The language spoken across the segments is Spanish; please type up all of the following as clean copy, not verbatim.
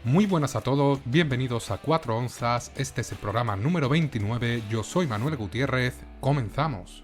Muy buenas a todos, bienvenidos a 4 onzas, este es el programa número 29, yo soy Manuel Gutiérrez, comenzamos.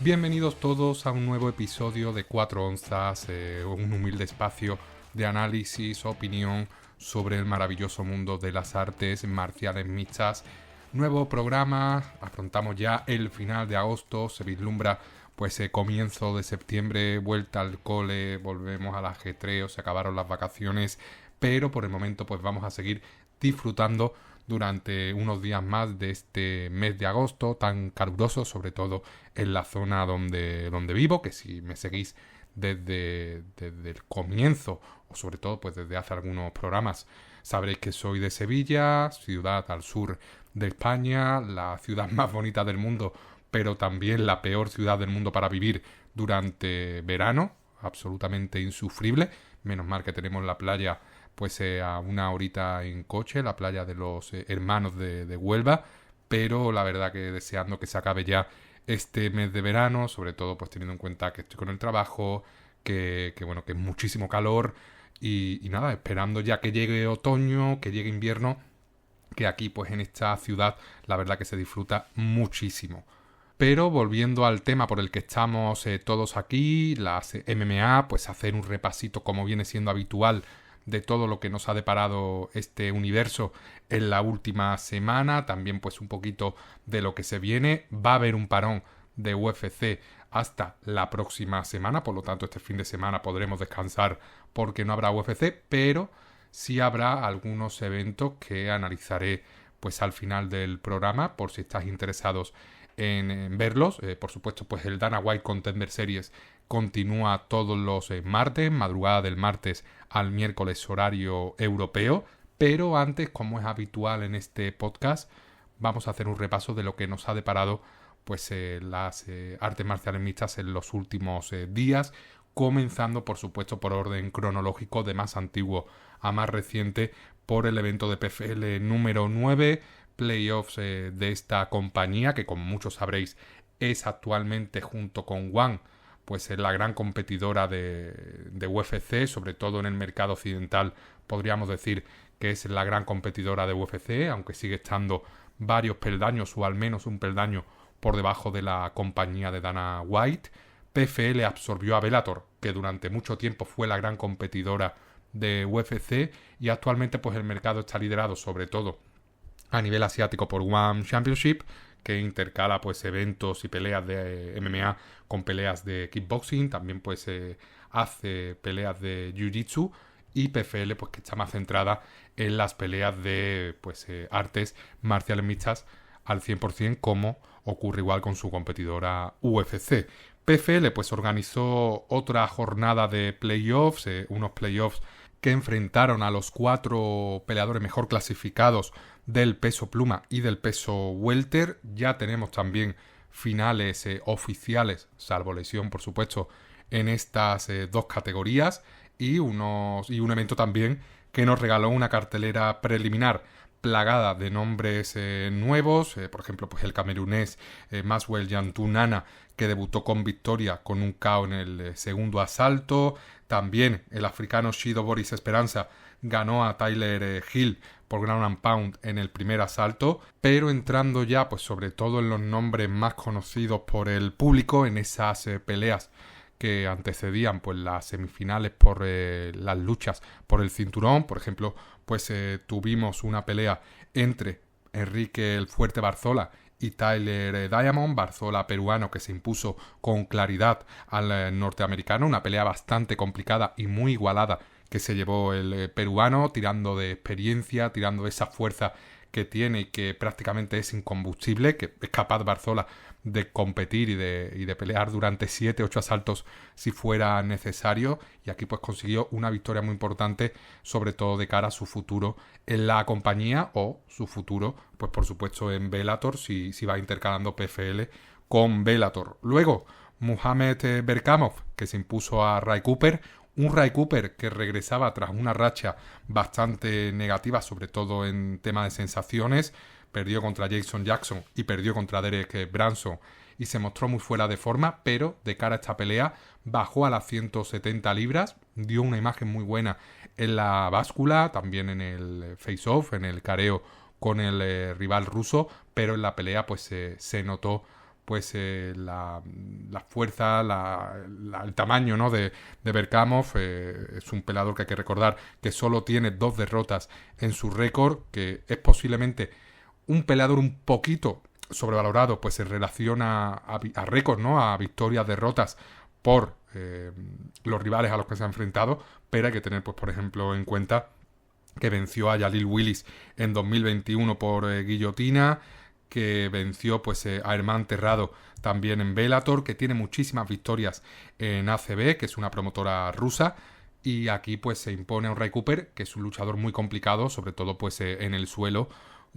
Bienvenidos todos a un nuevo episodio de 4 onzas, un humilde espacio de análisis, opinión sobre el maravilloso mundo de las artes marciales mixtas. Nuevo programa, afrontamos ya el final de agosto, se vislumbra pues comienzo de septiembre, vuelta al cole, volvemos al ajetreo, se acabaron las vacaciones, pero por el momento pues vamos a seguir disfrutando durante unos días más de este mes de agosto tan caluroso, sobre todo en la zona donde vivo, que si me seguís desde el comienzo o sobre todo pues desde hace algunos programas sabréis que soy de Sevilla, ciudad al sur de España, la ciudad más bonita del mundo, pero también la peor ciudad del mundo para vivir durante verano, absolutamente insufrible. Menos mal que tenemos la playa pues a una horita en coche, la playa de los hermanos de Huelva, pero la verdad que deseando que se acabe ya este mes de verano, sobre todo pues teniendo en cuenta que estoy con el trabajo, que bueno, que es muchísimo calor y nada, esperando ya que llegue otoño, que llegue invierno, que aquí pues en esta ciudad la verdad que se disfruta muchísimo. Pero volviendo al tema por el que estamos todos aquí, las MMA, pues hacer un repasito como viene siendo habitual de todo lo que nos ha deparado este universo en la última semana, también pues un poquito de lo que se viene. Va a haber un parón de UFC hasta la próxima semana, por lo tanto este fin de semana podremos descansar porque no habrá UFC, pero sí habrá algunos eventos que analizaré pues al final del programa por si estáis interesados en verlos. Por supuesto pues el Dana White Contender Series continúa todos los martes, madrugada del martes al miércoles horario europeo, pero antes, como es habitual en este podcast, vamos a hacer un repaso de lo que nos ha deparado pues las artes marciales mixtas en los últimos días, comenzando por supuesto por orden cronológico de más antiguo a más reciente por el evento de PFL número 9, playoffs de esta compañía que como muchos sabréis es actualmente junto con One pues es la gran competidora de UFC, sobre todo en el mercado occidental podríamos decir que es la gran competidora de UFC, aunque sigue estando varios peldaños o al menos un peldaño por debajo de la compañía de Dana White. PFL absorbió a Bellator, que durante mucho tiempo fue la gran competidora de UFC y actualmente pues el mercado está liderado sobre todo a nivel asiático por One Championship, que intercala pues eventos y peleas de MMA con peleas de kickboxing, también pues hace peleas de jiu-jitsu, y PFL pues que está más centrada en las peleas de pues artes marciales mixtas al 100%, como ocurre igual con su competidora UFC. PFL pues organizó otra jornada de playoffs, unos playoffs que enfrentaron a los 4 peleadores mejor clasificados del peso pluma y del peso welter. Ya tenemos también finales oficiales, salvo lesión por supuesto, en estas dos categorías y un evento también que nos regaló una cartelera preliminar plagada de nombres nuevos, por ejemplo pues el camerunés Maswell Yantunana, que debutó con victoria con un KO en el segundo asalto. También el africano Shido Boris Esperanza ganó a Tyler Hill por ground and pound en el primer asalto, pero entrando ya pues sobre todo en los nombres más conocidos por el público en esas peleas que antecedían pues las semifinales por las luchas por el cinturón. Por ejemplo pues tuvimos una pelea entre Enrique el Fuerte Barzola y Tyler Diamond, Barzola peruano que se impuso con claridad al norteamericano, una pelea bastante complicada y muy igualada que se llevó el peruano, tirando de experiencia, tirando de esa fuerza que tiene y que prácticamente es incombustible, que es capaz Barzola de competir y de pelear durante 7-8 asaltos si fuera necesario, y aquí pues consiguió una victoria muy importante, sobre todo de cara a su futuro en la compañía o su futuro pues por supuesto en Bellator si va intercalando PFL con Bellator. Luego, Muhammad Berkamov, que se impuso a Ray Cooper, un Ray Cooper que regresaba tras una racha bastante negativa, sobre todo en tema de sensaciones. Perdió contra Jason Jackson y perdió contra Derek Branson y se mostró muy fuera de forma, pero de cara a esta pelea bajó a las 170 libras, dio una imagen muy buena en la báscula, también en el face-off, en el careo con el rival ruso, pero en la pelea pues se notó pues la fuerza, el tamaño, ¿no?, de Berkamov. Es un peleador que hay que recordar que solo tiene 2 derrotas en su récord, que es posiblemente un peleador un poquito sobrevalorado pues en relación a récord, ¿no?, a victorias, derrotas por los rivales a los que se ha enfrentado, pero hay que tener pues por ejemplo en cuenta que venció a Jalil Willis en 2021 por guillotina, que venció pues a Herman Terrado también en Bellator, que tiene muchísimas victorias en ACB, que es una promotora rusa, y aquí pues se impone a un Ray Cooper, que es un luchador muy complicado, sobre todo pues en el suelo,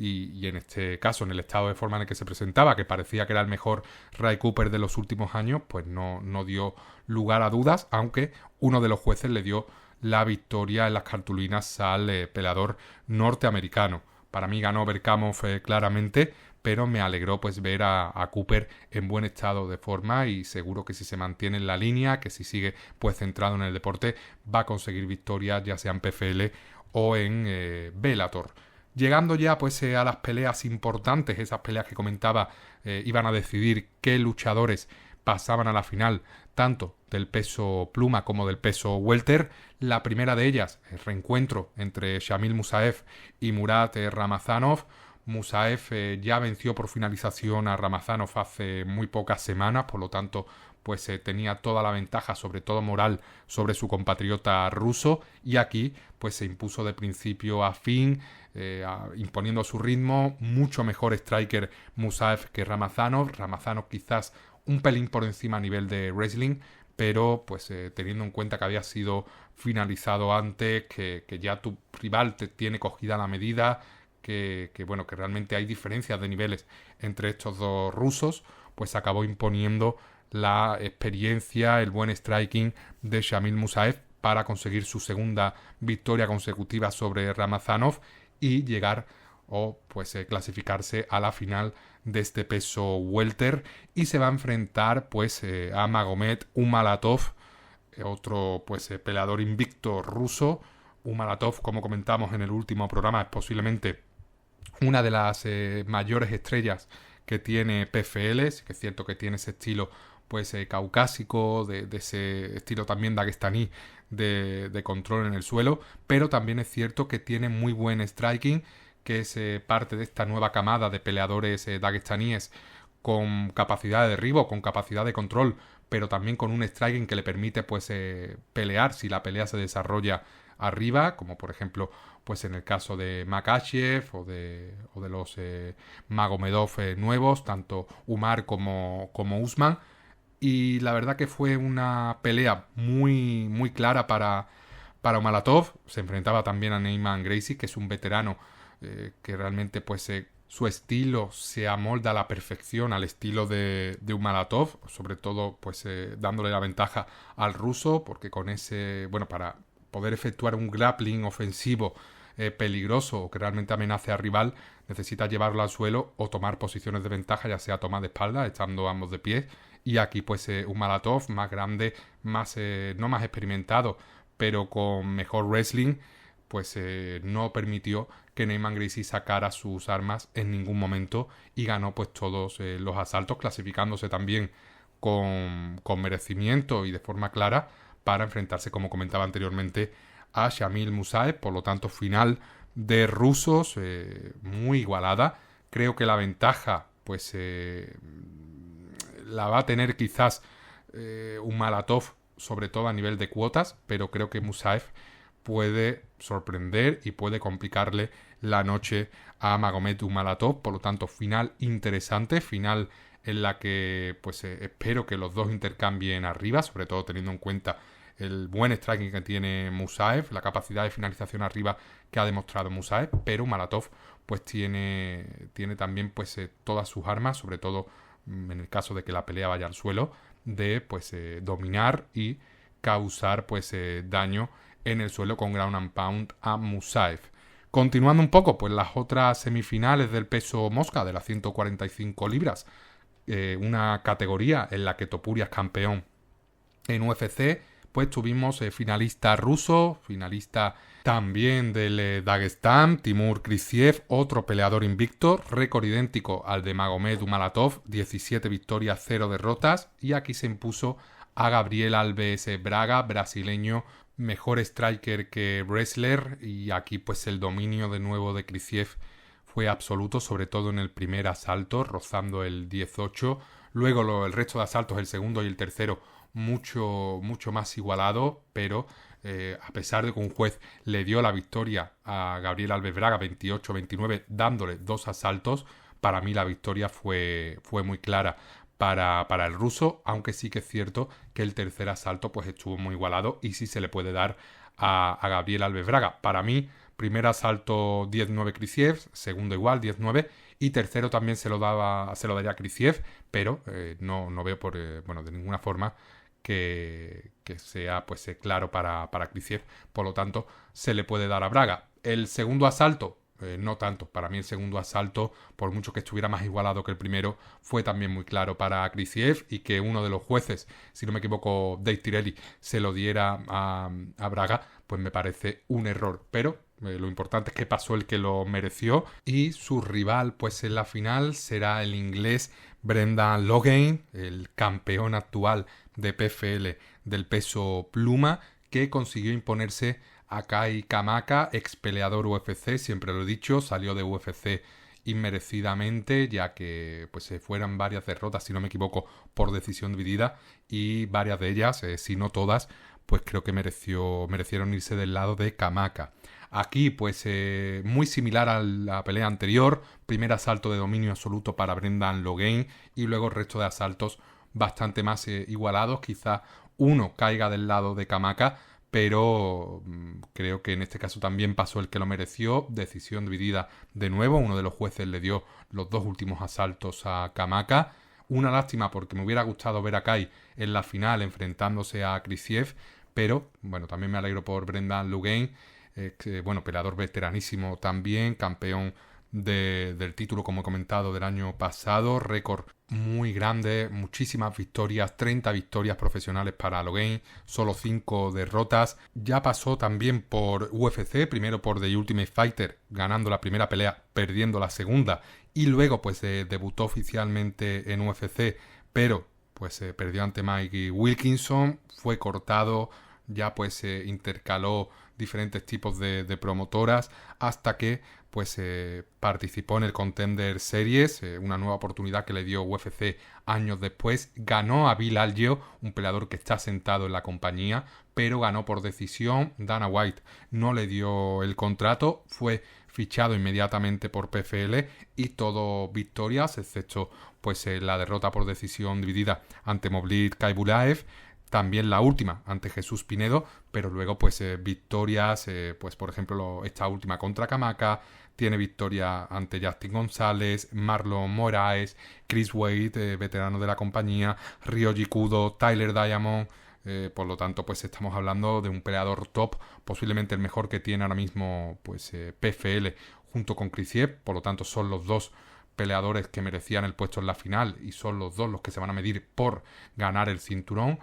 y en este caso en el estado de forma en el que se presentaba, que parecía que era el mejor Ray Cooper de los últimos años, pues no dio lugar a dudas, aunque uno de los jueces le dio la victoria en las cartulinas al peleador norteamericano. Para mí ganó Berkamov claramente, pero me alegró pues ver a Cooper en buen estado de forma, y seguro que si se mantiene en la línea, que si sigue pues centrado en el deporte, va a conseguir victorias ya sea en PFL o en Bellator. Llegando ya pues a las peleas importantes, esas peleas que comentaba iban a decidir qué luchadores pasaban a la final, tanto del peso pluma como del peso welter. La primera de ellas, el reencuentro entre Shamil Musaev y Murat Ramazanov. Musaev ya venció por finalización a Ramazanov hace muy pocas semanas, por lo tanto pues tenía toda la ventaja, sobre todo moral, sobre su compatriota ruso, y aquí pues se impuso de principio a fin, imponiendo su ritmo. Mucho mejor striker Musaev que Ramazanov. Ramazanov quizás un pelín por encima a nivel de wrestling, pero pues teniendo en cuenta que había sido finalizado antes, que ya tu rival te tiene cogida la medida, que bueno, que realmente hay diferencias de niveles entre estos dos rusos, pues acabó imponiendo la experiencia, el buen striking de Shamil Musaev para conseguir su segunda victoria consecutiva sobre Ramazanov y llegar o pues clasificarse a la final de este peso welter, y se va a enfrentar pues a Magomed Umalatov, otro pues peleador invicto ruso. Umalatov, como comentamos en el último programa, es posiblemente una de las mayores estrellas que tiene PFL. Sí que es cierto que tiene ese estilo pues caucásico, de ese estilo también daguestaní de control en el suelo, pero también es cierto que tiene muy buen striking, que es parte de esta nueva camada de peleadores daguestaníes con capacidad de derribo, con capacidad de control, pero también con un striking que le permite pues pelear si la pelea se desarrolla arriba, como por ejemplo pues en el caso de Makhachev o de los Magomedov nuevos, tanto Umar como Usman. Y la verdad que fue una pelea muy, muy clara para Umalatov. Se enfrentaba también a Neyman Gracie, que es un veterano que realmente pues su estilo se amolda a la perfección al estilo de Umalatov, sobre todo pues dándole la ventaja al ruso, porque con ese, bueno, para poder efectuar un grappling ofensivo peligroso o que realmente amenace al rival, necesita llevarlo al suelo o tomar posiciones de ventaja, ya sea toma de espalda, estando ambos de pie. Y aquí pues Umalatov, más grande, más no más experimentado, pero con mejor wrestling, pues no permitió que Neyman Gracie sacara sus armas en ningún momento, y ganó pues todos los asaltos, clasificándose también con merecimiento y de forma clara para enfrentarse, como comentaba anteriormente, a Shamil Musaev. Por lo tanto, final de rusos muy igualada. Creo que la ventaja pues la va a tener quizás Umalatov, sobre todo a nivel de cuotas, pero creo que Musaev puede sorprender y puede complicarle la noche a Magomed Umalatov. Por lo tanto, final interesante, final en la que pues espero que los dos intercambien arriba, sobre todo teniendo en cuenta el buen striking que tiene Musaev, la capacidad de finalización arriba que ha demostrado Musaev, pero Umalatov pues tiene también pues todas sus armas, sobre todo en el caso de que la pelea vaya al suelo, de pues dominar y causar pues daño en el suelo con ground and pound a Musaev. Continuando un poco, pues las otras semifinales del peso mosca de las 145 libras, una categoría en la que Topuria es campeón en UFC, pues tuvimos finalista ruso, finalista también del Dagestán, Timur Kristiev, otro peleador invicto, récord idéntico al de Magomed Umalatov, 17 victorias, 0 derrotas, y aquí se impuso a Gabriel Alves Braga, brasileño, mejor striker que wrestler, y aquí pues el dominio de nuevo de Kristiev fue absoluto, sobre todo en el primer asalto, rozando el 18. Luego el resto de asaltos, el segundo y el tercero, mucho más igualado, pero a pesar de que un juez le dio la victoria a Gabriel Alves Braga 28-29, dándole 2 asaltos, para mí la victoria fue muy clara para el ruso, aunque sí que es cierto que el tercer asalto pues estuvo muy igualado y sí se le puede dar a Gabriel Alves Braga. Para mí, primer asalto 10-9 Kristiev, segundo igual 10-9, y tercero también se lo daría a Kristiev, pero no veo de ninguna forma que sea pues claro para Kristiev, por lo tanto se le puede dar a Braga. El segundo asalto, no tanto, para mí el segundo asalto, por mucho que estuviera más igualado que el primero, fue también muy claro para Kristiev, y que uno de los jueces, si no me equivoco Dave Tirelli, se lo diera a Braga, pues me parece un error, pero lo importante es que pasó el que lo mereció, y su rival pues en la final será el inglés Brendan Loughnane, el campeón actual de PFL del peso pluma, que consiguió imponerse a Kai Kamaka, ex peleador UFC, siempre lo he dicho, salió de UFC inmerecidamente, ya que pues se fueran varias derrotas, si no me equivoco, por decisión dividida, y varias de ellas, si no todas, pues creo que merecieron irse del lado de Kamaka. Aquí, pues muy similar a la pelea anterior, primer asalto de dominio absoluto para Brendan Loughnane, y luego el resto de asaltos bastante más igualados, quizá uno caiga del lado de Kamaka, pero creo que en este caso también pasó el que lo mereció, decisión dividida de nuevo, uno de los jueces le dio los 2 últimos asaltos a Kamaka. Una lástima, porque me hubiera gustado ver a Kai en la final enfrentándose a Kristiev, pero bueno, también me alegro por Brendan Loughnane, peleador veteranísimo también, campeón del título, como he comentado, del año pasado, récord muy grande, muchísimas victorias, 30 victorias profesionales para Loughnane, solo 5 derrotas. Ya pasó también por UFC, primero por The Ultimate Fighter, ganando la primera pelea, perdiendo la segunda, y luego pues debutó oficialmente en UFC, pero pues perdió ante Mike Wilkinson, fue cortado, ya pues intercaló diferentes tipos de promotoras, hasta que pues participó en el Contender Series, una nueva oportunidad que le dio UFC años después. Ganó a Bill Algeo, un peleador que está sentado en la compañía, pero ganó por decisión. Dana White no le dio el contrato, fue fichado inmediatamente por PFL, y todo victorias, excepto pues la derrota por decisión dividida ante Movlid Kaibulaev, también la última ante Jesús Pinedo, pero luego pues victorias, pues por ejemplo esta última contra Kamaka, tiene victoria ante Justin González, Marlon Moraes, Chris Wade, veterano de la compañía, Ryoji Kudo, Tyler Diamond, por lo tanto pues estamos hablando de un peleador top, posiblemente el mejor que tiene ahora mismo pues PFL junto con Kristiev, por lo tanto son los dos peleadores que merecían el puesto en la final, y son los dos los que se van a medir por ganar el cinturón.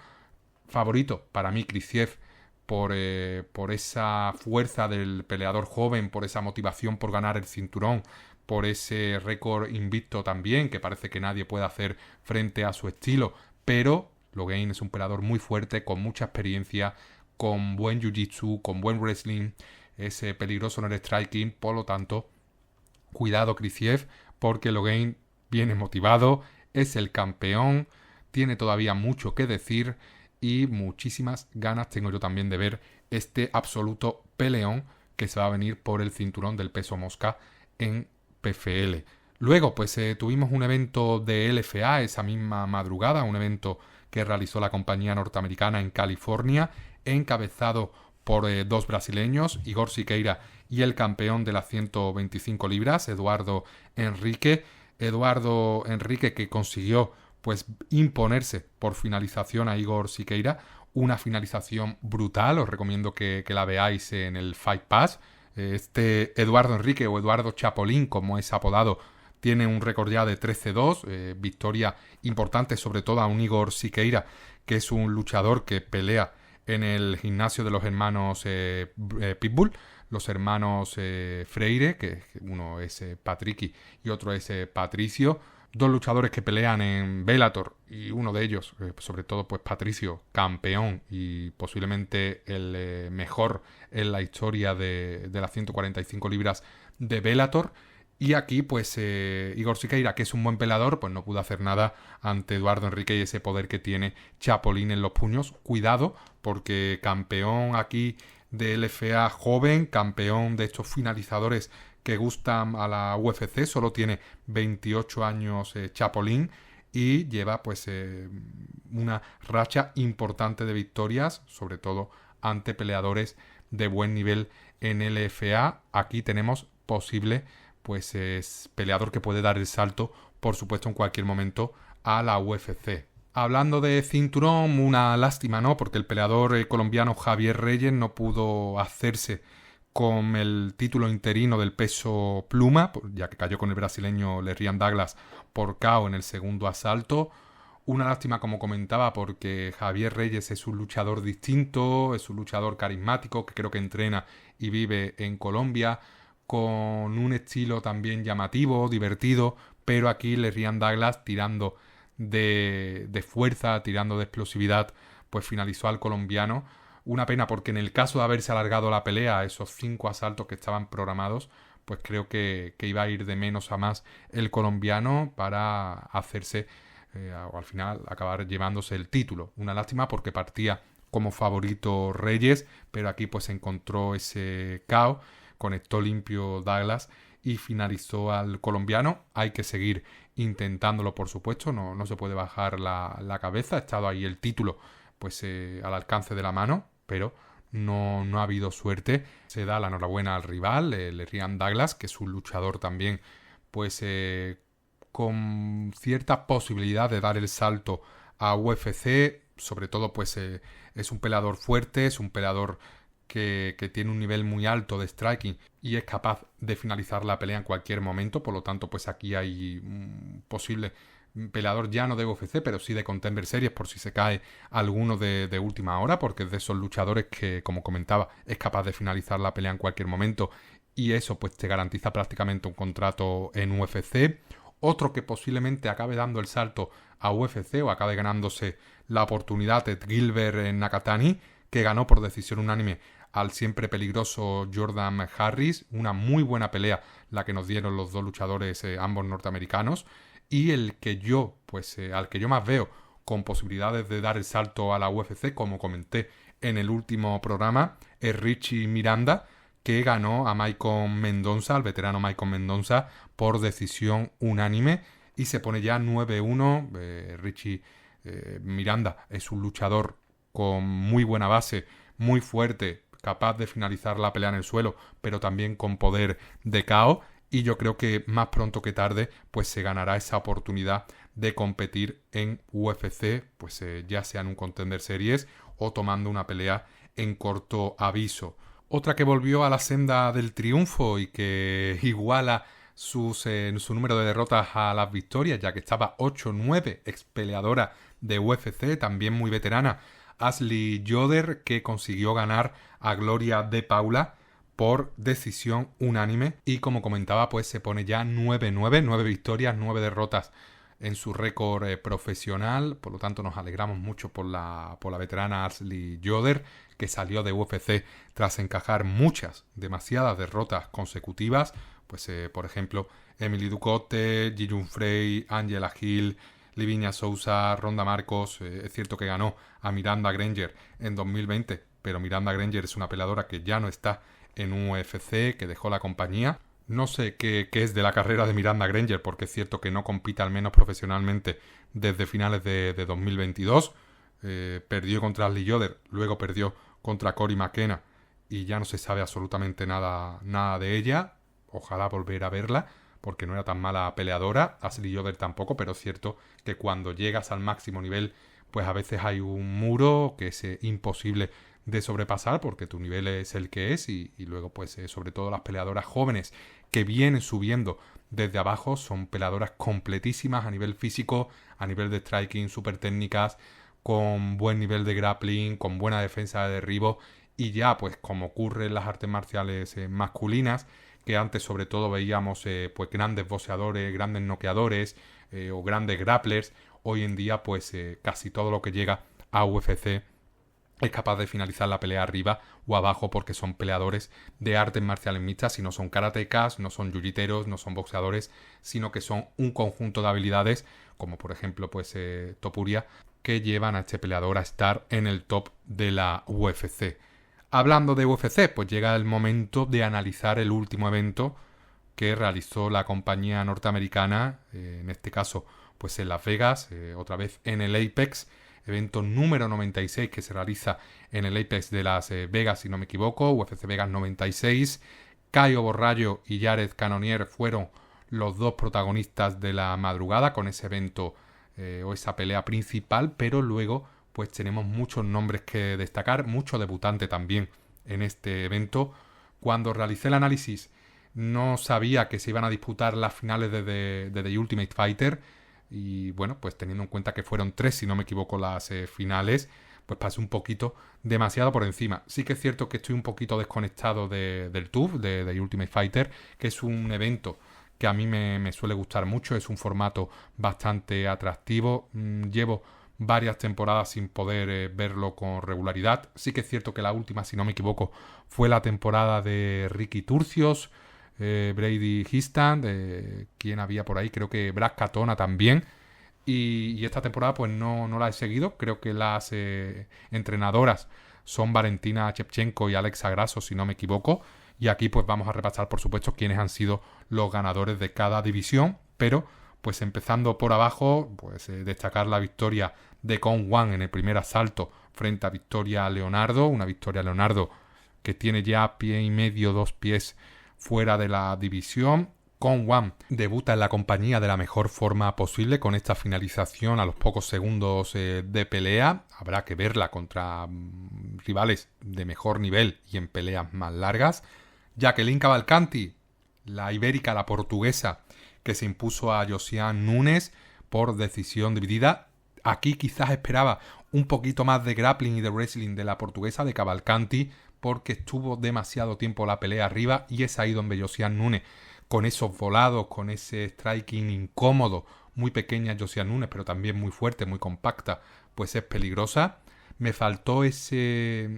Favorito para mí Kristiev, por esa fuerza del peleador joven, por esa motivación por ganar el cinturón, por ese récord invicto también, que parece que nadie puede hacer frente a su estilo, pero Loughnane es un peleador muy fuerte, con mucha experiencia, con buen jiu-jitsu, con buen wrestling, es peligroso en el striking, por lo tanto, cuidado Kristiev, porque Loughnane viene motivado, es el campeón, tiene todavía mucho que decir, y muchísimas ganas tengo yo también de ver este absoluto peleón que se va a venir por el cinturón del peso mosca en PFL. Luego pues tuvimos un evento de LFA esa misma madrugada, un evento que realizó la compañía norteamericana en California, encabezado por 2 brasileños, Igor Siqueira y el campeón de las 125 libras, Eduardo Henrique. Eduardo Enrique, que consiguió pues imponerse por finalización a Igor Siqueira, una finalización brutal. Os recomiendo que la veáis en el Fight Pass. Este Eduardo Enrique, o Eduardo Chapolín, como es apodado, tiene un récord ya de 13-2, victoria importante sobre todo a un Igor Siqueira, que es un luchador que pelea en el gimnasio de los hermanos Pitbull, los hermanos Freire, que uno es Patricky y otro es Patricio, dos luchadores que pelean en Bellator, y uno de ellos, sobre todo pues Patricio, campeón y posiblemente el mejor en la historia de las 145 libras de Bellator. Y aquí, pues, Igor Siqueira, que es un buen peleador, pues no pudo hacer nada ante Eduardo Enrique y ese poder que tiene Chapolín en los puños. Cuidado, porque campeón aquí de LFA joven, campeón de estos finalizadores que gustan a la UFC, solo tiene 28 años Chapolín, y lleva, pues, una racha importante de victorias, sobre todo ante peleadores de buen nivel en LFA. Aquí tenemos posible, pues es peleador que puede dar el salto, por supuesto, en cualquier momento a la UFC. Hablando de cinturón, una lástima, ¿no? Porque el peleador colombiano Javier Reyes no pudo hacerse con el título interino del peso pluma, ya que cayó con el brasileño Lerrian Douglas por KO en el segundo asalto. Una lástima, como comentaba, porque Javier Reyes es un luchador distinto, es un luchador carismático que creo que entrena y vive en Colombia, con un estilo también llamativo, divertido, pero aquí Lerrian Douglas, tirando de fuerza, tirando de explosividad, pues finalizó al colombiano. Una pena, porque en el caso de haberse alargado la pelea a esos 5 asaltos que estaban programados, pues creo que iba a ir de menos a más el colombiano para hacerse, o al final acabar llevándose el título. Una lástima, porque partía como favorito Reyes, pero aquí pues encontró ese KO, conectó limpio Douglas y finalizó al colombiano. Hay que seguir intentándolo, por supuesto, no se puede bajar la cabeza. Ha estado ahí el título, pues al alcance de la mano, pero no ha habido suerte. Se da la enhorabuena al rival, Lerrian Douglas, que es un luchador también, pues con cierta posibilidad de dar el salto a UFC. Sobre todo, pues es un peleador fuerte, es un peleador que tiene un nivel muy alto de striking y es capaz de finalizar la pelea en cualquier momento. Por lo tanto, pues aquí hay un posible peleador ya no de UFC, pero sí de Contender Series, por si se cae alguno de última hora, porque es de esos luchadores que, como comentaba, es capaz de finalizar la pelea en cualquier momento, y eso pues te garantiza prácticamente un contrato en UFC. Otro que posiblemente acabe dando el salto a UFC o acabe ganándose la oportunidad es Gilbert Nakatani, que ganó por decisión unánime al siempre peligroso Jordan Harris. Una muy buena pelea la que nos dieron los dos luchadores, ambos norteamericanos. Y el que yo, pues al que yo más veo con posibilidades de dar el salto a la UFC, como comenté en el último programa, es Richie Miranda, que ganó a Maicon Mendonça, al veterano Maicon Mendonça, por decisión unánime, y se pone ya 9-1. Richie Miranda es un luchador con muy buena base, muy fuerte, capaz de finalizar la pelea en el suelo, pero también con poder de KO, y yo creo que más pronto que tarde pues se ganará esa oportunidad de competir en UFC, pues ya sea en un Contender Series o tomando una pelea en corto aviso. Otra que volvió a la senda del triunfo y que iguala su número de derrotas a las victorias, ya que estaba 8-9, ex peleadora de UFC, también muy veterana, Ashley Yoder, que consiguió ganar a Gloria De Paula por decisión unánime, y como comentaba, pues se pone ya 9-9, 9 victorias, 9 derrotas en su récord profesional. Por lo tanto, nos alegramos mucho por la veterana Ashley Yoder, que salió de UFC tras encajar demasiadas derrotas consecutivas. Pues por ejemplo, Emily Ducote, Ji Jun Frey, Angela Hill, Livinia Souza, Ronda Marcos. Es cierto que ganó a Miranda Granger en 2020, pero Miranda Granger es una peleadora que ya no está en UFC, que dejó la compañía. No sé qué es de la carrera de Miranda Granger, porque es cierto que no compite al menos profesionalmente desde finales de 2022. Perdió contra Ashley Yoder, luego perdió contra Cory McKenna y ya no se sabe absolutamente nada de ella. Ojalá volver a verla, porque no era tan mala peleadora, Ashley Yoder tampoco, pero es cierto que cuando llegas al máximo nivel, pues a veces hay un muro que es imposible de sobrepasar porque tu nivel es el que es y luego pues sobre todo las peleadoras jóvenes que vienen subiendo desde abajo son peleadoras completísimas a nivel físico, a nivel de striking, súper técnicas, con buen nivel de grappling, con buena defensa de derribo y ya pues como ocurre en las artes marciales masculinas, que antes sobre todo veíamos pues grandes boxeadores, grandes noqueadores o grandes grapplers, hoy en día pues casi todo lo que llega a UFC es capaz de finalizar la pelea arriba o abajo porque son peleadores de artes marciales mixtas y no son karatecas, no son yujiteros, no son boxeadores, sino que son un conjunto de habilidades, como por ejemplo pues Topuria, que llevan a este peleador a estar en el top de la UFC. Hablando de UFC, pues llega el momento de analizar el último evento que realizó la compañía norteamericana, en este caso pues en Las Vegas, otra vez en el Apex, evento número 96 que se realiza en el Apex de Las Vegas, si no me equivoco, UFC Vegas 96. Caio Borrallo y Jared Cannonier fueron los dos protagonistas de la madrugada con ese evento o esa pelea principal, pero luego pues tenemos muchos nombres que destacar, mucho debutante también en este evento. Cuando realicé el análisis no sabía que se iban a disputar las finales de The Ultimate Fighter y bueno, pues teniendo en cuenta que fueron 3, si no me equivoco, las finales, pues pasé un poquito demasiado por encima. Sí que es cierto que estoy un poquito desconectado del TUF, de The Ultimate Fighter, que es un evento que a mí me suele gustar mucho, es un formato bastante atractivo. Llevo varias temporadas sin poder verlo con regularidad. Sí que es cierto que la última, si no me equivoco, fue la temporada de Ricky Turcios, Brady Histand, ¿quién había por ahí? Creo que Brad Katona también. Y esta temporada pues no la he seguido. Creo que las entrenadoras son Valentina Shevchenko y Alexa Grasso, si no me equivoco. Y aquí pues vamos a repasar, por supuesto, quiénes han sido los ganadores de cada división. Pero pues empezando por abajo, pues destacar la victoria de Kong Wan en el primer asalto frente a Victoria Leonardo. Una Victoria Leonardo que tiene ya pie y medio, 2 pies fuera de la división. Kong Wan debuta en la compañía de la mejor forma posible con esta finalización a los pocos segundos de pelea. Habrá que verla contra rivales de mejor nivel y en peleas más largas. Jacqueline Cavalcanti, la ibérica, la portuguesa, que se impuso a Josiane Nunes por decisión dividida. Aquí quizás esperaba un poquito más de grappling y de wrestling de la portuguesa, de Cavalcanti, porque estuvo demasiado tiempo la pelea arriba y es ahí donde Josiane Nunes, con esos volados, con ese striking incómodo, muy pequeña Josiane Nunes, pero también muy fuerte, muy compacta, pues es peligrosa. Me faltó ese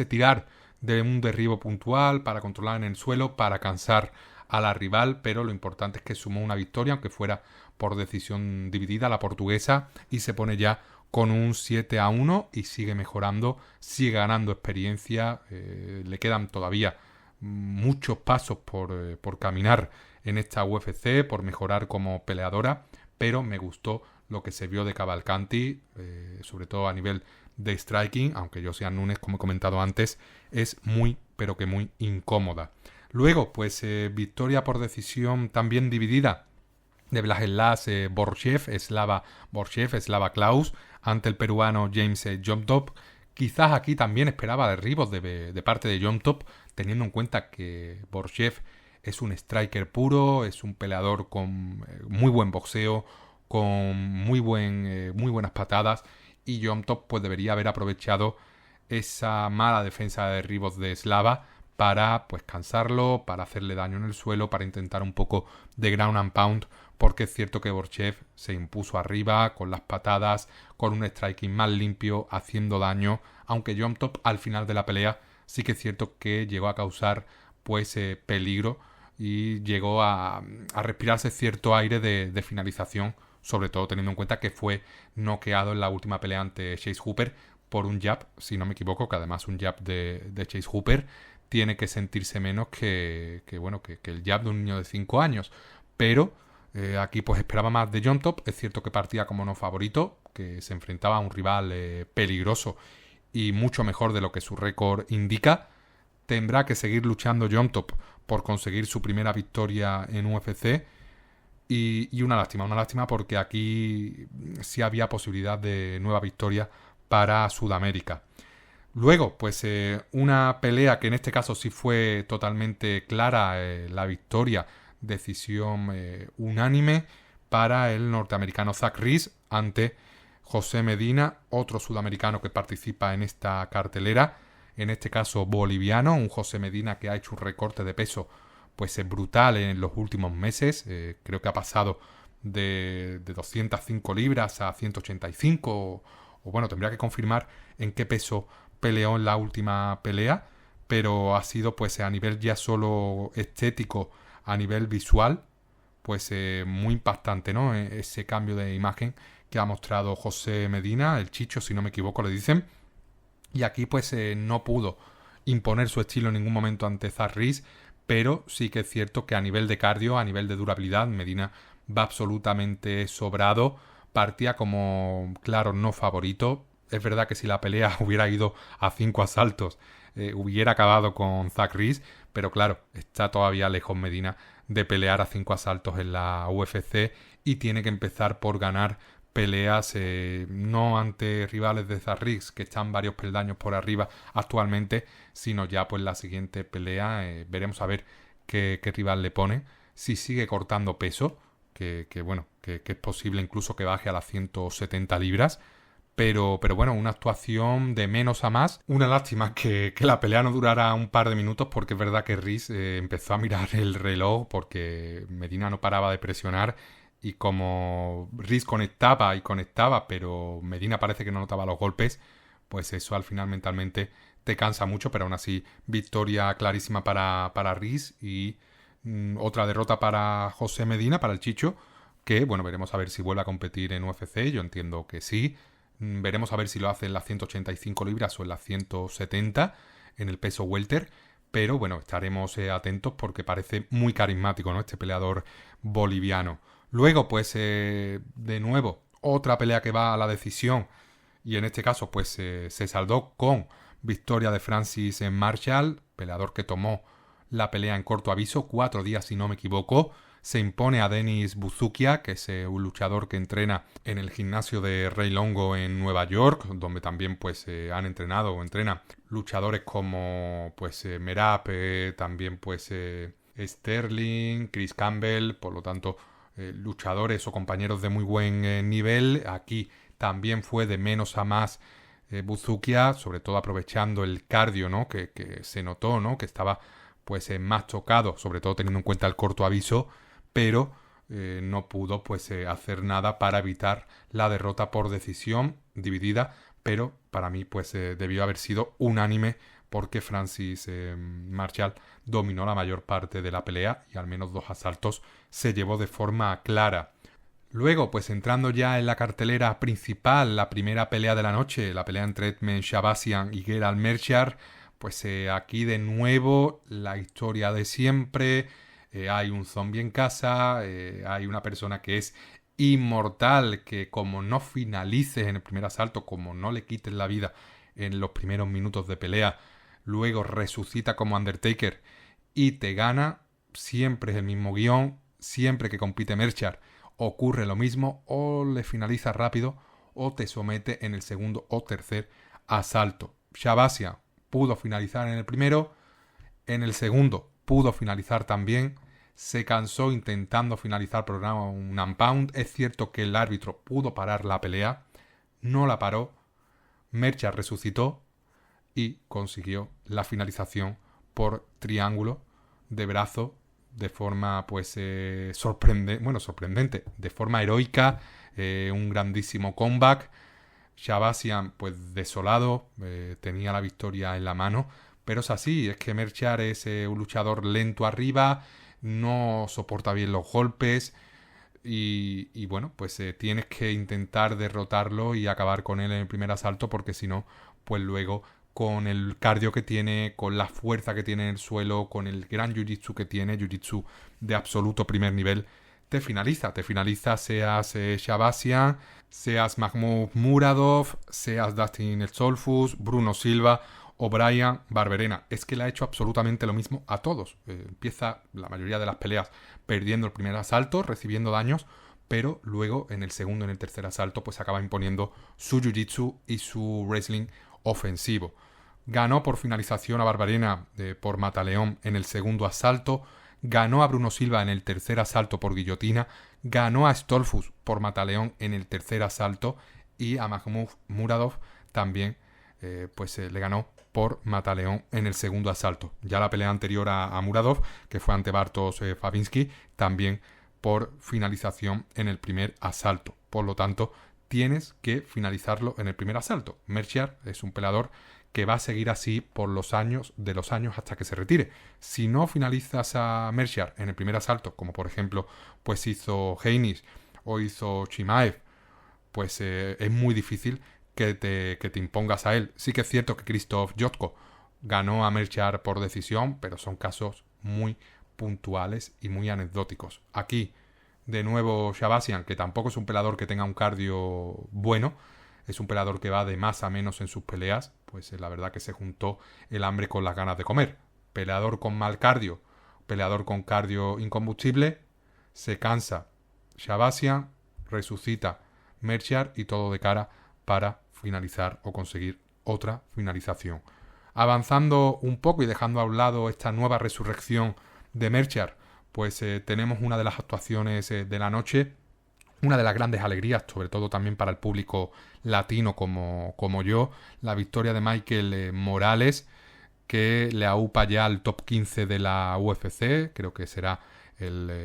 tirar de un derribo puntual para controlar en el suelo, para cansar a la rival, pero lo importante es que sumó una victoria, aunque fuera por decisión dividida, la portuguesa, y se pone ya con un 7-1 y sigue mejorando, sigue ganando experiencia. Le quedan todavía muchos pasos por caminar en esta UFC, por mejorar como peleadora, pero me gustó lo que se vio de Cavalcanti, sobre todo a nivel de striking, aunque Josiane Nunes, como he comentado antes, es muy, pero que muy incómoda. Luego, pues victoria por decisión también dividida de Vladislas Slava Klaus, ante el peruano James Jomtov. Quizás aquí también esperaba derribos de parte de Jomtov, teniendo en cuenta que Borchev es un striker puro, es un peleador con muy buen boxeo, con muy buenas patadas, y Jomtov pues debería haber aprovechado esa mala defensa de derribos de Slava para pues cansarlo, para hacerle daño en el suelo, para intentar un poco de ground and pound, porque es cierto que Borchev se impuso arriba con las patadas, con un striking más limpio, haciendo daño, aunque Jomtov al final de la pelea sí que es cierto que llegó a causar pues peligro y llegó a respirarse cierto aire de finalización, sobre todo teniendo en cuenta que fue noqueado en la última pelea ante Chase Hooper por un jab, si no me equivoco, que además un jab de Chase Hooper tiene que sentirse menos que el jab de un niño de 5 años. Pero aquí pues esperaba más de Jomtov. Es cierto que partía como no favorito, que se enfrentaba a un rival peligroso y mucho mejor de lo que su récord indica. tendrá que seguir luchando Jon Top por conseguir su primera victoria en UFC. Y una lástima porque aquí sí había posibilidad de nueva victoria para Sudamérica. Luego, pues una pelea que en este caso sí fue totalmente clara, la victoria, decisión unánime para el norteamericano Zach Reese ante José Medina, otro sudamericano que participa en esta cartelera, en este caso boliviano, un José Medina que ha hecho un recorte de peso pues es brutal en los últimos meses. Creo que ha pasado de 205 libras a 185 o bueno, tendría que confirmar en qué peso peleó en la última pelea, pero ha sido pues a nivel ya solo estético, a nivel visual, pues muy impactante, ¿no? Ese cambio de imagen que ha mostrado José Medina, el Chicho, si no me equivoco le dicen, y aquí pues no pudo imponer su estilo en ningún momento ante Zach Reese, pero sí que es cierto que a nivel de cardio, a nivel de durabilidad, Medina va absolutamente sobrado, partía como, claro, no favorito. Es verdad que si la pelea hubiera ido a 5 asaltos, hubiera acabado con Zach Reese, pero claro, está todavía lejos Medina de pelear a 5 asaltos en la UFC y tiene que empezar por ganar peleas no ante rivales de Zach Reese, que están varios peldaños por arriba actualmente, sino ya pues la siguiente pelea veremos a ver qué rival le pone, si sigue cortando peso, que es posible incluso que baje a las 170 libras, pero bueno, una actuación de menos a más. Una lástima que la pelea no durara un par de minutos, porque es verdad que Reese empezó a mirar el reloj porque Medina no paraba de presionar. Y como Reese conectaba, pero Medina parece que no notaba los golpes, pues eso al final mentalmente te cansa mucho, pero aún así victoria clarísima para Reese y otra derrota para José Medina, para el Chicho, que bueno, veremos a ver si vuelve a competir en UFC, yo entiendo que sí. Veremos a ver si lo hace en las 185 libras o en las 170 en el peso welter, pero bueno, estaremos atentos porque parece muy carismático, ¿no? Este peleador boliviano. Luego, pues, de nuevo, otra pelea que va a la decisión. Y en este caso, pues, se saldó con victoria de Francis Marshall, peleador que tomó la pelea en corto aviso, 4 días si no me equivoco. Se impone a Denis Buzukia, que es un luchador que entrena en el gimnasio de Rey Longo en Nueva York, donde también pues han entrenado o entrenan luchadores como pues Merab, también pues Sterling, Chris Campbell, por lo tanto luchadores o compañeros de muy buen nivel. Aquí también fue de menos a más Buzukia, sobre todo aprovechando el cardio, ¿no? que se notó, ¿no? Que estaba pues más tocado, sobre todo teniendo en cuenta el corto aviso, pero no pudo pues hacer nada para evitar la derrota por decisión dividida, pero para mí pues debió haber sido unánime, porque Francis Marshall dominó la mayor parte de la pelea y al menos 2 asaltos se llevó de forma clara. Luego, pues entrando ya en la cartelera principal, la primera pelea de la noche, la pelea entre Edmen Shahbazyan y Gerald Meerschaert, pues aquí de nuevo la historia de siempre. Hay un zombie en casa, hay una persona que es inmortal, que como no finalices en el primer asalto, como no le quites la vida en los primeros minutos de pelea, luego resucita como Undertaker y te gana. Siempre es el mismo guión, siempre que compite Meerschaert ocurre lo mismo, o le finaliza rápido o te somete en el segundo o tercer asalto. Shahbazyan pudo finalizar en el primero, en el segundo pudo finalizar también, se cansó intentando finalizar programa un unpound. Es cierto que el árbitro pudo parar la pelea, no la paró, Meerschaert resucitó y consiguió la finalización por triángulo de brazo de forma pues sorprendente, de forma heroica, un grandísimo comeback. Shahbazyan pues desolado, tenía la victoria en la mano, pero es así, es que Meerschaert es un luchador lento arriba, no soporta bien los golpes y bueno, pues tienes que intentar derrotarlo y acabar con él en el primer asalto, porque si no, pues luego con el cardio que tiene, con la fuerza que tiene en el suelo, con el gran jiu-jitsu que tiene, jiu-jitsu de absoluto primer nivel, te finaliza, seas Shahbazyan, seas Mahmoud Muradov, seas Dustin Stolfus, Bruno Silva O'Brien, Barberena. Es que le ha hecho absolutamente lo mismo a todos. Empieza la mayoría de las peleas perdiendo el primer asalto, recibiendo daños, pero luego en el segundo y en el tercer asalto pues acaba imponiendo su jiu-jitsu y su wrestling ofensivo. Ganó por finalización a Barberena por mataleón en el segundo asalto, ganó a Bruno Silva en el tercer asalto por guillotina, ganó a Stolfus por mataleón en el tercer asalto y a Mahmoud Muradov también le ganó por mataleón en el segundo asalto. Ya la pelea anterior a Muradov, que fue ante Bartosz Fabinski, también por finalización en el primer asalto. Por lo tanto, tienes que finalizarlo en el primer asalto. Merchiar es un peleador que va a seguir así por los años hasta que se retire. Si no finalizas a Merchiar en el primer asalto, como por ejemplo pues hizo Heinisch o hizo Chimaev, pues es muy difícil que te impongas a él. Sí que es cierto que Krzysztof Jotko ganó a Merchiar por decisión, pero son casos muy puntuales y muy anecdóticos. Aquí, de nuevo, Shabasian, que tampoco es un peleador que tenga un cardio bueno, es un peleador que va de más a menos en sus peleas, pues la verdad que se juntó el hambre con las ganas de comer. Peleador con mal cardio, peleador con cardio incombustible, se cansa Shabasian, resucita Merchiar y todo de cara para finalizar o conseguir otra finalización. Avanzando un poco y dejando a un lado esta nueva resurrección de Merchiar, pues tenemos una de las actuaciones de la noche, una de las grandes alegrías, sobre todo también para el público latino como yo, la victoria de Michael Morales, que le aupa ya al top 15 de la UFC. Creo que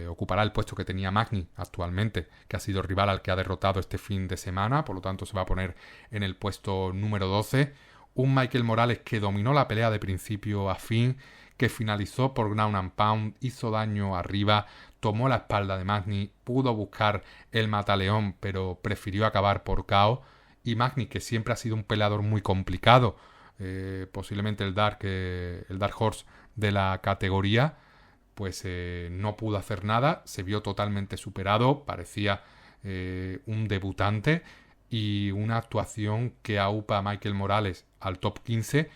ocupará el puesto que tenía Magny actualmente, que ha sido rival al que ha derrotado este fin de semana, por lo tanto se va a poner en el puesto número 12. Un Michael Morales que dominó la pelea de principio a fin, que finalizó por ground and pound, hizo daño arriba, tomó la espalda de Magny, pudo buscar el mataleón, pero prefirió acabar por KO. Y Magny, que siempre ha sido un peleador muy complicado, posiblemente el Dark Horse de la categoría, pues no pudo hacer nada, se vio totalmente superado, parecía un debutante, y una actuación que aupa a Michael Morales al top 15,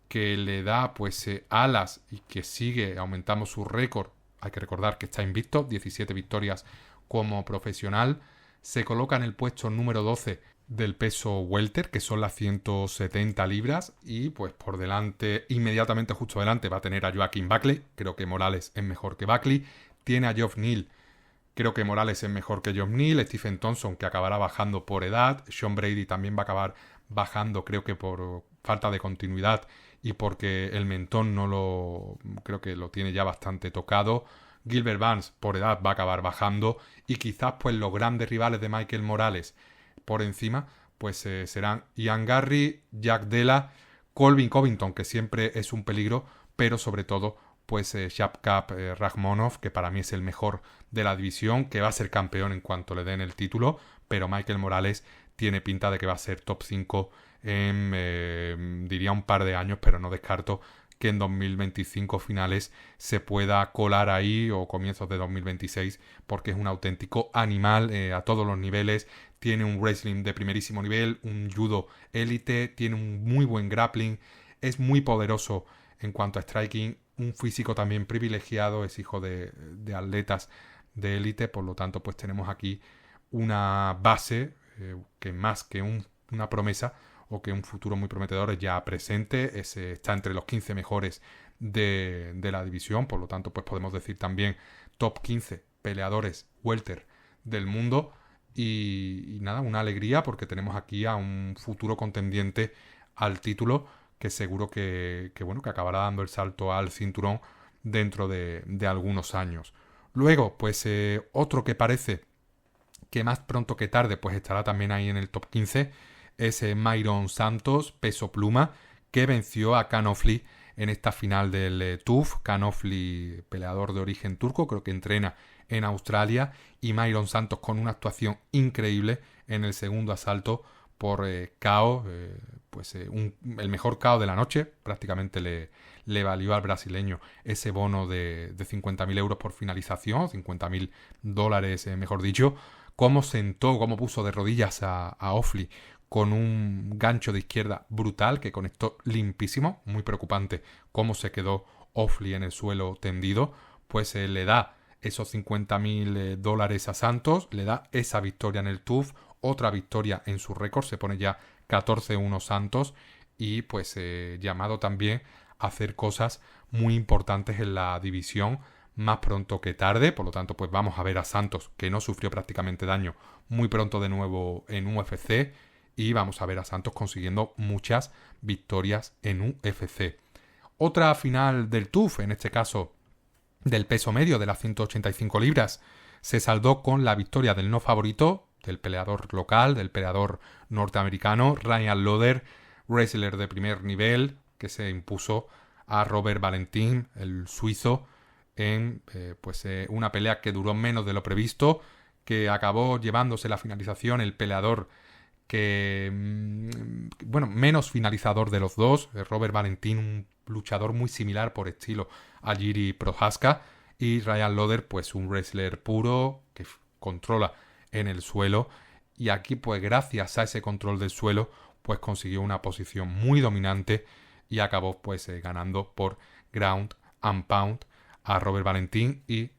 que le da pues alas y que sigue aumentando su récord. Hay que recordar que está invicto, 17 victorias como profesional, se coloca en el puesto número 12 del peso welter, que son las 170 libras, y pues por delante, inmediatamente justo delante, va a tener a Joaquin Buckley. Creo que Morales es mejor que Buckley. Tiene a Geoff Neal. Creo que Morales es mejor que Geoff Neal. Stephen Thompson, que acabará bajando por edad. Sean Brady también va a acabar bajando, creo que por falta de continuidad y porque el mentón creo que lo tiene ya bastante tocado. Gilbert Burns por edad va a acabar bajando, y quizás pues los grandes rivales de Michael Morales por encima pues serán Ian Garry, Jack Della, Colby Covington, que siempre es un peligro, pero sobre todo pues Shavkat Rakhmonov, que para mí es el mejor de la división, que va a ser campeón en cuanto le den el título, pero Michael Morales tiene pinta de que va a ser top 5 en diría un par de años, pero no descarto que en 2025 finales se pueda colar ahí, o comienzos de 2026, porque es un auténtico animal a todos los niveles. Tiene un wrestling de primerísimo nivel, un judo élite, tiene un muy buen grappling, es muy poderoso en cuanto a striking, un físico también privilegiado, es hijo de atletas de élite, por lo tanto pues tenemos aquí una base que más que una promesa o que un futuro muy prometedor es ya presente, está entre los 15 mejores de la división, por lo tanto pues podemos decir también top 15 peleadores welter del mundo. Y nada, una alegría porque tenemos aquí a un futuro contendiente al título que seguro que acabará dando el salto al cinturón dentro de algunos años. Luego, pues otro que parece que más pronto que tarde pues estará también ahí en el top 15 es Myron Santos, peso pluma, que venció a Can Ofli en esta final del TUF. Can Ofli, peleador de origen turco, creo que entrena en Australia, y Myron Santos con una actuación increíble en el segundo asalto por KO, el mejor KO de la noche. Prácticamente le valió al brasileño ese bono de 50.000 euros por finalización, $50.000 mejor dicho. Cómo sentó, cómo puso de rodillas a Ofli con un gancho de izquierda brutal que conectó limpísimo. Muy preocupante cómo se quedó Ofli en el suelo tendido. Pues le da esos $50.000 a Santos, le da esa victoria en el TUF, otra victoria en su récord, se pone ya 14-1 Santos y pues llamado también a hacer cosas muy importantes en la división más pronto que tarde. Por lo tanto, pues vamos a ver a Santos, que no sufrió prácticamente daño, muy pronto de nuevo en UFC, y vamos a ver a Santos consiguiendo muchas victorias en UFC. Otra final del TUF, en este caso del peso medio de las 185 libras, se saldó con la victoria del no favorito, del peleador local, del peleador norteamericano, Ryan Loder, wrestler de primer nivel, que se impuso a Robert Valentin, el suizo, en una pelea que duró menos de lo previsto, que acabó llevándose la finalización el peleador que, menos finalizador de los dos, Robert Valentin, un luchador muy similar por estilo a Jiri Prochazka, y Ryan Loder, pues un wrestler puro que controla en el suelo, y aquí pues gracias a ese control del suelo pues consiguió una posición muy dominante y acabó pues ganando por ground and pound a Robert Valentin y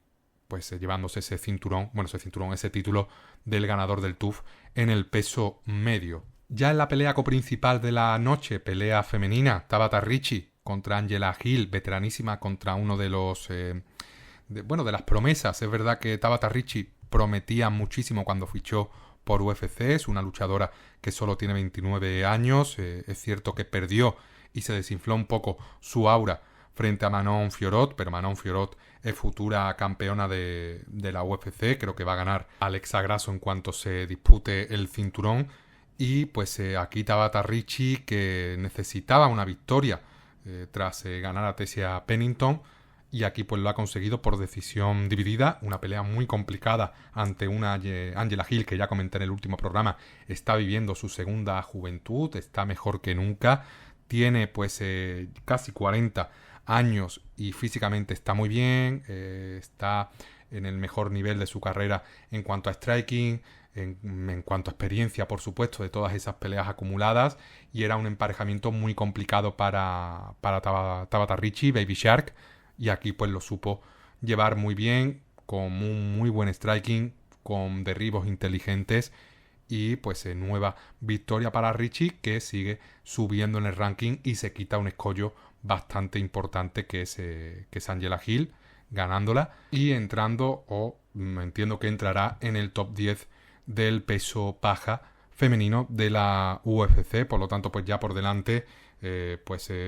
pues llevándose ese título del ganador del TUF en el peso medio. Ya en la pelea coprincipal de la noche, pelea femenina, Tabata Ricci contra Angela Hill, veteranísima, contra uno de los de las promesas. Es verdad que Tabata Ricci prometía muchísimo cuando fichó por UFC, es una luchadora que solo tiene 29 años, es cierto que perdió y se desinfló un poco su aura frente a Manon Fiorot, pero Manon Fiorot es futura campeona de la UFC, creo que va a ganar Alexa Grasso en cuanto se dispute el cinturón, y pues aquí Tabata Ricci, que necesitaba una victoria tras ganar a Tessia Pennington, y aquí pues lo ha conseguido por decisión dividida, una pelea muy complicada ante una Angela Hill que ya comenté en el último programa, está viviendo su segunda juventud, está mejor que nunca, tiene pues casi 40 años y físicamente está muy bien, está en el mejor nivel de su carrera en cuanto a striking, en cuanto a experiencia, por supuesto, de todas esas peleas acumuladas, y era un emparejamiento muy complicado para Tabata Ricci, Baby Shark, y aquí pues lo supo llevar muy bien, con un muy buen striking, con derribos inteligentes, y pues nueva victoria para Ricci, que sigue subiendo en el ranking y se quita un escollo bastante importante que es Angela Hill, ganándola y entrando, entiendo que entrará en el top 10 del peso paja femenino de la UFC. Por lo tanto, pues ya por delante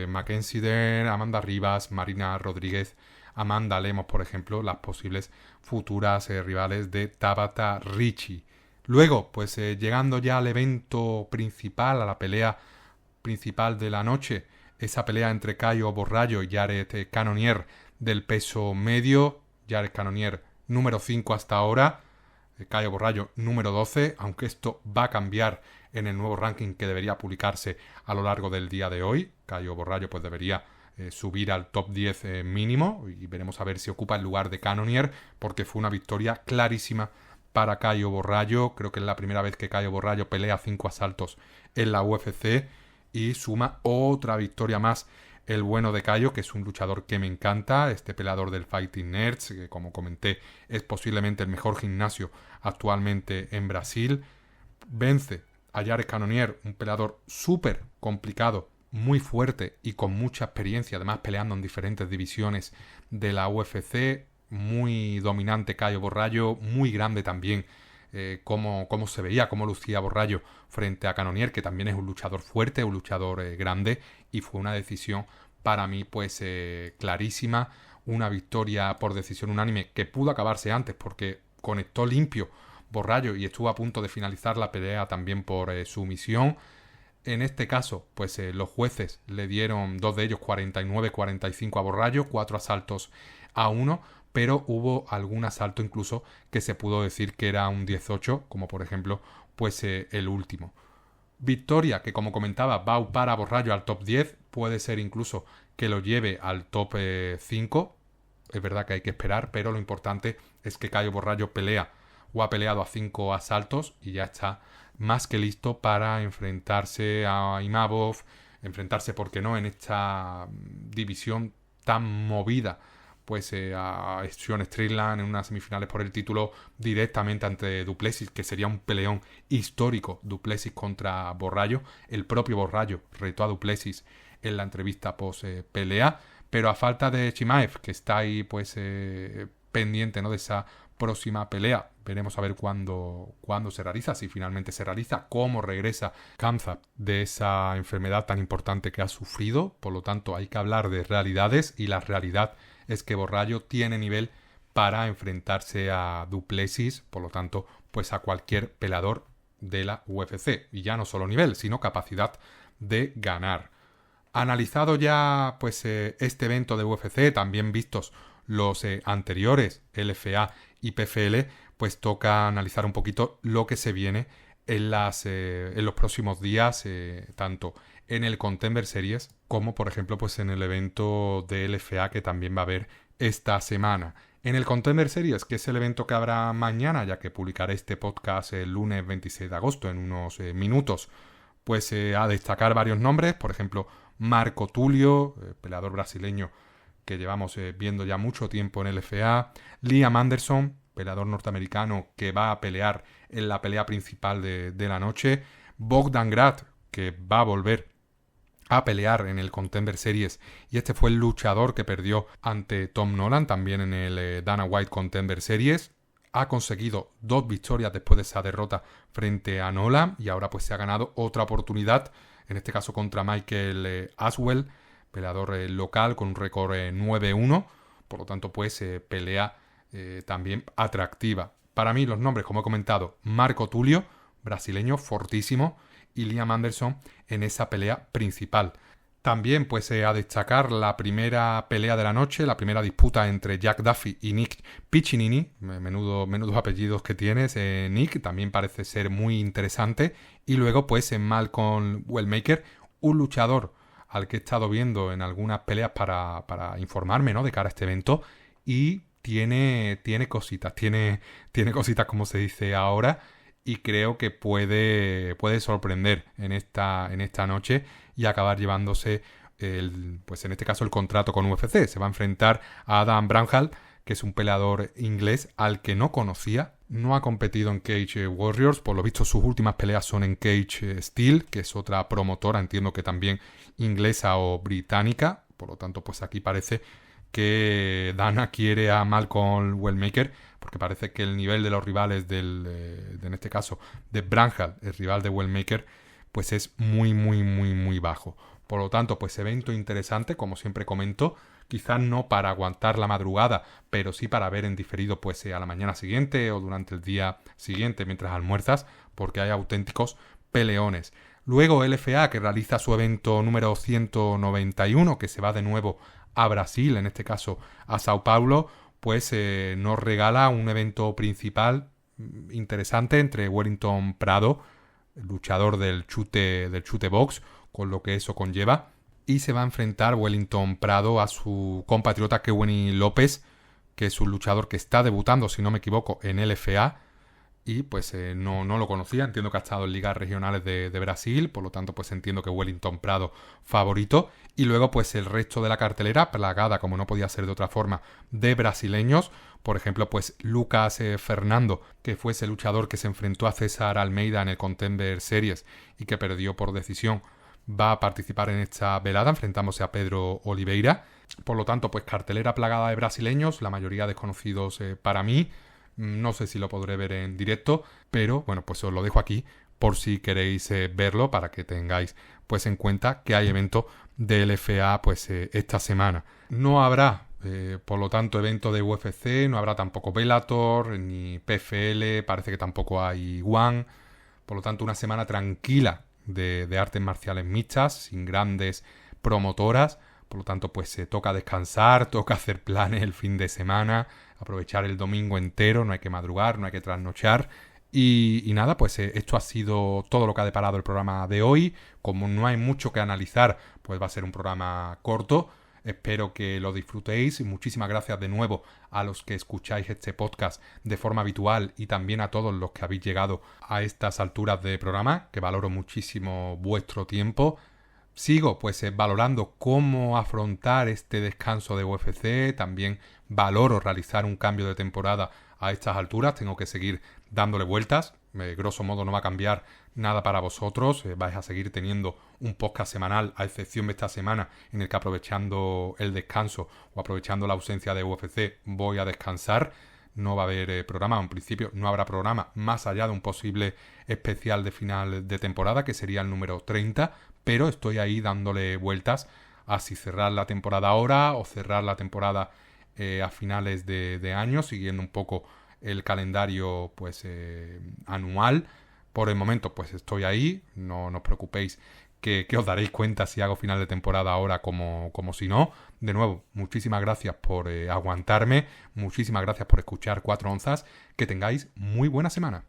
Mackenzie Dern, Amanda Ribas, Marina Rodríguez, Amanda Lemos, por ejemplo, las posibles futuras rivales de Tabata Ricci. Luego, pues llegando ya al evento principal, a la pelea principal de la noche, esa pelea entre Caio Borrallo y Jared Cannonier del peso medio. Jared Cannonier número 5 hasta ahora, Caio Borrallo número 12, aunque esto va a cambiar en el nuevo ranking que debería publicarse a lo largo del día de hoy. Caio Borrallo pues debería subir al top 10 mínimo, y veremos a ver si ocupa el lugar de Cannonier, porque fue una victoria clarísima para Caio Borrallo. Creo que es la primera vez que Caio Borrallo pelea 5 asaltos en la UFC, y suma otra victoria más el bueno de Caio, que es un luchador que me encanta, este peleador del Fighting Nerds, que como comenté es posiblemente el mejor gimnasio actualmente en Brasil. Vence a Jared Cannonier, un peleador súper complicado, muy fuerte y con mucha experiencia, además peleando en diferentes divisiones de la UFC. Muy dominante Caio Borrallo, muy grande también, cómo se veía, cómo lucía Borrallo frente a Cannonier, que también es un luchador fuerte, un luchador grande, y fue una decisión para mí pues clarísima, una victoria por decisión unánime que pudo acabarse antes porque conectó limpio Borrallo y estuvo a punto de finalizar la pelea también por sumisión. En este caso, pues los jueces le dieron, 2 de ellos 49-45 a Borrallo, 4 asaltos a 1, pero hubo algún asalto incluso que se pudo decir que era un 18, como por ejemplo pues el último. Victoria que, como comentaba, va a upar a Borrallo al top 10, puede ser incluso que lo lleve al top 5, es verdad que hay que esperar, pero lo importante es que Caio Borrallo pelea o ha peleado a 5 asaltos y ya está más que listo para enfrentarse a Imavov, enfrentarse, ¿por qué no?, en esta división tan movida, pues a Sean Strickland en unas semifinales por el título directamente ante Du Plessis, que sería un peleón histórico, Du Plessis contra Borrallo. El propio Borrallo retó a Du Plessis en la entrevista post pelea, pero a falta de Chimaev, que está ahí pues pendiente, ¿no?, de esa próxima pelea. Veremos a ver cuándo se realiza, si finalmente se realiza, cómo regresa Khamzat de esa enfermedad tan importante que ha sufrido. Por lo tanto, hay que hablar de realidades, y la realidad es que Borrallo tiene nivel para enfrentarse a Du Plessis, por lo tanto, pues a cualquier peleador de la UFC. Y ya no solo nivel, sino capacidad de ganar. Analizado ya pues este evento de UFC, también vistos los anteriores, LFA y PFL, pues toca analizar un poquito lo que se viene en los próximos días, tanto en el Contender Series como, por ejemplo, pues en el evento de LFA que también va a haber esta semana. En el Contender Series, que es el evento que habrá mañana, ya que publicaré este podcast el lunes 26 de agosto, en unos minutos, pues a destacar varios nombres, por ejemplo, Marco Tulio, peleador brasileño que llevamos viendo ya mucho tiempo en LFA, Liam Anderson, peleador norteamericano que va a pelear en la pelea principal de la noche, Bogdan Grad, que va a volver a pelear en el Contender Series, y este fue el luchador que perdió ante Tom Nolan también en el Dana White Contender Series. Ha conseguido 2 victorias después de esa derrota frente a Nolan, y ahora pues se ha ganado otra oportunidad, en este caso contra Michael Aswell, peleador local con un récord 9-1, por lo tanto pues pelea también atractiva. Para mí los nombres, como he comentado, Marco Tulio, brasileño fortísimo, y Liam Anderson en esa pelea principal. También pues a destacar la primera pelea de la noche, la primera disputa entre Jack Duffy y Nick Piccinini, menudos apellidos que tienes, Nick, también parece ser muy interesante, y luego pues en Malcolm Wellmaker, un luchador al que he estado viendo en algunas peleas para informarme, ¿no?, de cara a este evento, y tiene cositas, tiene cositas, como se dice ahora, y creo que puede sorprender en esta noche y acabar llevándose pues en este caso el contrato con UFC. Se va a enfrentar a Adam Bramhall, que es un peleador inglés al que no conocía. No ha competido en Cage Warriors, por lo visto sus últimas peleas son en Cage Steel, que es otra promotora, entiendo que también inglesa o británica. Por lo tanto, pues aquí parece que Dana quiere a Malcolm Wellmaker, porque parece que el nivel de los rivales en este caso de Bramhall, el rival de Wellmaker, pues es muy, muy, muy, muy bajo. Por lo tanto, pues evento interesante, como siempre comento, quizás no para aguantar la madrugada, pero sí para ver en diferido pues a la mañana siguiente o durante el día siguiente mientras almuerzas, porque hay auténticos peleones. Luego LFA, que realiza su evento número 191, que se va de nuevo a Brasil, en este caso a Sao Paulo, pues nos regala un evento principal interesante entre Wellington Prado, el luchador del chute box, con lo que eso conlleva, y se va a enfrentar Wellington Prado a su compatriota Kewini López, que es un luchador que está debutando, si no me equivoco, en LFA, y pues no lo conocía. Entiendo que ha estado en ligas regionales de Brasil, por lo tanto pues entiendo que Wellington Prado favorito, y luego pues el resto de la cartelera plagada, como no podía ser de otra forma, de brasileños. Por ejemplo, pues Lucas Fernando, que fue ese luchador que se enfrentó a César Almeida en el Contender Series y que perdió por decisión, va a participar en esta velada enfrentándose a Pedro Oliveira. Por lo tanto, pues cartelera plagada de brasileños, la mayoría desconocidos para mí. No sé si lo podré ver en directo, pero bueno, pues os lo dejo aquí por si queréis verlo, para que tengáis pues en cuenta que hay evento de LFA pues esta semana. No habrá por lo tanto evento de UFC, no habrá tampoco Bellator ni PFL, parece que tampoco hay One. Por lo tanto, una semana tranquila de artes marciales mixtas, sin grandes promotoras. Por lo tanto, pues se toca descansar, toca hacer planes el fin de semana, aprovechar el domingo entero, no hay que madrugar, no hay que trasnochar. Y nada, pues esto ha sido todo lo que ha deparado el programa de hoy. Como no hay mucho que analizar, pues va a ser un programa corto. Espero que lo disfrutéis. Muchísimas gracias de nuevo a los que escucháis este podcast de forma habitual y también a todos los que habéis llegado a estas alturas de programa, que valoro muchísimo vuestro tiempo. Sigo pues valorando cómo afrontar este descanso de UFC. También valoro realizar un cambio de temporada a estas alturas. Tengo que seguir dándole vueltas. Grosso modo no va a cambiar nada para vosotros. Vais a seguir teniendo un podcast semanal, a excepción de esta semana en el que, aprovechando el descanso o aprovechando la ausencia de UFC, voy a descansar. No va a haber programa, en principio no habrá programa más allá de un posible especial de final de temporada, que sería el número 30, pero estoy ahí dándole vueltas a si cerrar la temporada ahora o cerrar la temporada a finales de año, siguiendo un poco el calendario pues anual. Por el momento pues estoy ahí, no os preocupéis que os daréis cuenta si hago final de temporada ahora como si no. De nuevo, muchísimas gracias por aguantarme, muchísimas gracias por escuchar 4 onzas, que tengáis muy buena semana.